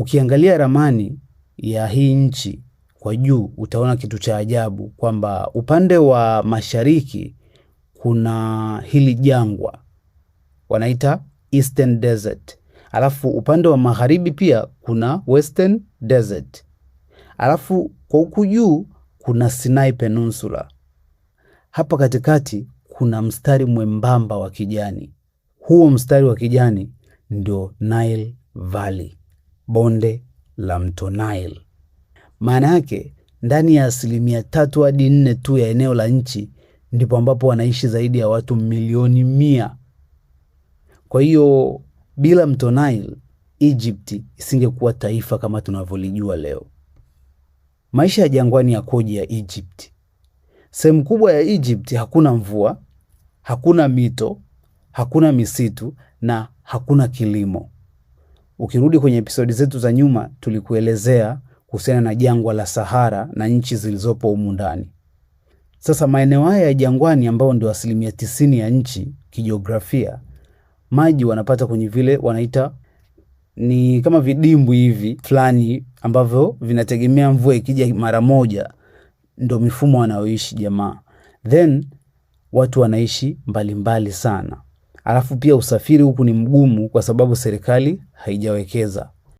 Ukiangalia ramani ya hii nchi kwa juu utaona kitu cha ajabu kwamba upande wa mashariki kuna hili jangwa wanaita Eastern Desert. Alafu upande wa magharibi pia kuna Western Desert. Alafu kwa huku juu kuna Sinai Peninsula. Hapa katikati kuna mstari mwembamba wa kijani. Huo mstari wa kijani ndio Nile Valley, bonde la mto Nile. Maana yake ndani ya 3 hadi 4 tu ya eneo la nchi ndipo ambapo wanaishi zaidi ya watu milioni 100. Kwa hiyo bila mto Nile, Egypt isingekuwa taifa kama tunavyolijua leo. Maisha ya jangwani yakoje ya Egypt? Sehemu kubwa ya Egypt hakuna mvua, hakuna mito, hakuna misitu na hakuna kilimo. Ukirudi kwenye episodi zetu za nyuma tulikuelezea kuhusiana na jangwa la Sahara na nchi zilizopo humu ndani. Sasa maeneo haya ya jangwani ambao ndio 90% ya nchi kijiografia, maji wanapata kwenye vile wanaita ni kama vidimbwi hivi fulani ambavyo vinategemea mvua ikija mara moja, ndio mifumo wanaoishi jamaa. Then watu wanaishi mbalimbali sana. Alafu pia usafiri huku ni mgumu kwa sababu serikali haijawekeza.